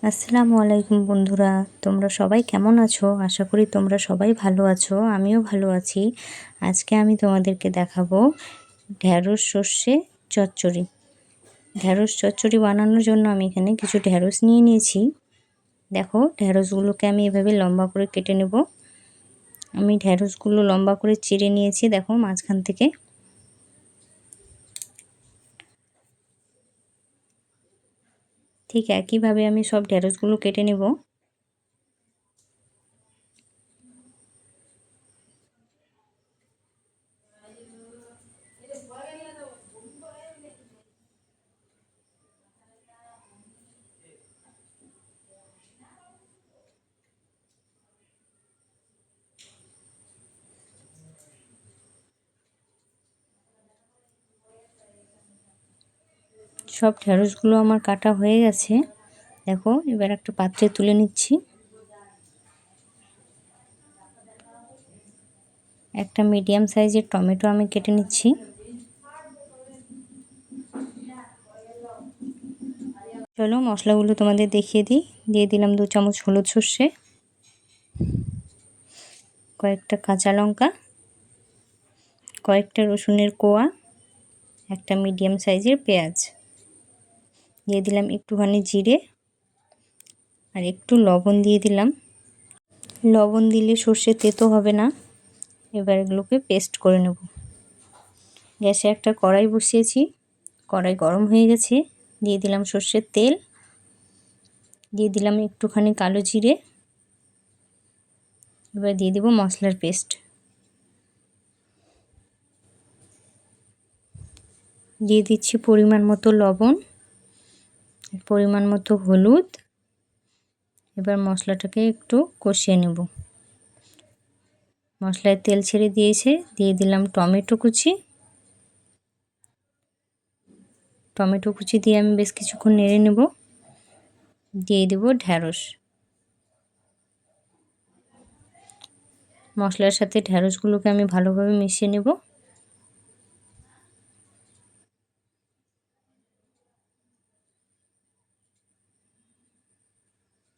আসসালামু আলাইকুম বন্ধুরা, তোমরা সবাই কেমন আছো? আশা করি তোমরা সবাই ভালো আছো, আমিও ভালো আছি। আজকে আমি তোমাদেরকে দেখাবো ঢ্যাঁড়স সর্ষে চচ্চড়ি। ঢ্যাঁড়স চচ্চড়ি বানানোর জন্য আমি এখানে কিছু ঢ্যাঁড়স নিয়ে নিয়েছি। দেখো, ঢ্যাঁড়সগুলোকে আমি এভাবে লম্বা করে কেটে নেব। আমি ঢ্যাঁড়সগুলো লম্বা করে চিড়ে নিয়েছি, দেখো মাঝখান থেকে। ঠিক একইভাবে আমি সব ঢ্যাঁড়সগুলো কেটে নেব। সব ঢ্যাঁড়সগুলো আমার কাটা হয়ে গেছে। দেখো, এবার একটা পাত্রে তুলে নিচ্ছি। একটা মিডিয়াম সাইজের টমেটো আমি কেটে নিচ্ছি। চলো মশলাগুলো তোমাদের দেখিয়ে দিই। দিয়ে দিলাম 2 চামচ হলুদ সর্ষে, কয়েকটা কাঁচা লঙ্কা, কয়েকটা রসুনের কোয়া, একটা মিডিয়াম সাইজের পেঁয়াজ। দিয়ে দিলাম একটুখানি জিরে আর একটু লবণ দিয়ে দিলাম। লবণ দিলে সর্ষে তেতো হবে না। এবার এগুলোকে পেস্ট করে নেব। গ্যাসে একটা কড়াই বসিয়েছি, কড়াই গরম হয়ে গেছে। দিয়ে দিলাম সর্ষের তেল, দিয়ে দিলাম একটুখানি কালো জিরে। এবার দিয়ে দেব মশলার পেস্ট, দিয়ে দিচ্ছি পরিমাণ মতো লবণ, পরিমাণ মতো হলুদ। এবার মশলাটাকে একটু কষিয়ে নেব। মশলায় তেল ছেড়ে দিয়েছে, দিয়ে দিলাম টমেটো কুচি। টমেটো কুচি দিয়ে আমি বেশ কিছুক্ষণ নেড়ে নেব। দিয়ে দেব ঢ্যাঁড়স। মশলার সাথে ঢ্যাঁড়সগুলোকে আমি ভালোভাবে মিশিয়ে নেব।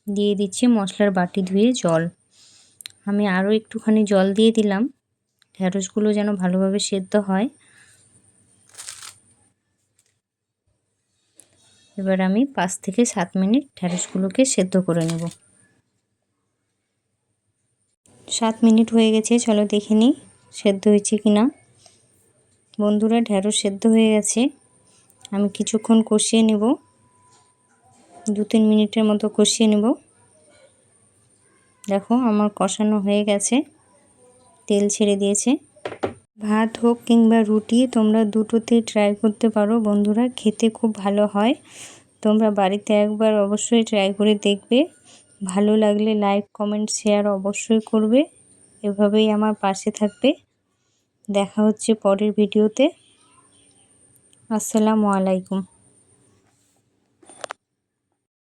দিয়ে দিচ্ছি মশলার বাটি ধুয়ে জল। আমি আরও একটুখানি জল দিয়ে দিলাম, ঢ্যাঁড়সগুলো যেন ভালোভাবে সেদ্ধ হয়। এবার আমি 5 থেকে 7 মিনিট ঢ্যাঁড়সগুলোকে সেদ্ধ করে নেব। 7 মিনিট হয়ে গেছে, চলো দেখে নিই সেদ্ধ হয়েছে কি না। বন্ধুরা, ঢ্যাঁড়স সেদ্ধ হয়ে গেছে। আমি কিছুক্ষণ কষিয়ে নেব, 2-3 মিনিটের মতো কষিয়ে নেব। দেখো আমার কষানো হয়ে গেছে, তেল ছেড়ে দিয়েছে। ভাত হোক কিংবা রুটি, তোমরা দুটোতেই ট্রাই করতে পারো বন্ধুরা, খেতে খুব ভালো হয়। তোমরা বাড়িতে একবার অবশ্যই ট্রাই করে দেখবে। ভালো লাগলে লাইক, কমেন্ট, শেয়ার অবশ্যই করবে। এভাবেই আমার পাশে থাকবে। দেখা হচ্ছে পরের ভিডিওতে। আসসালামু আলাইকুম।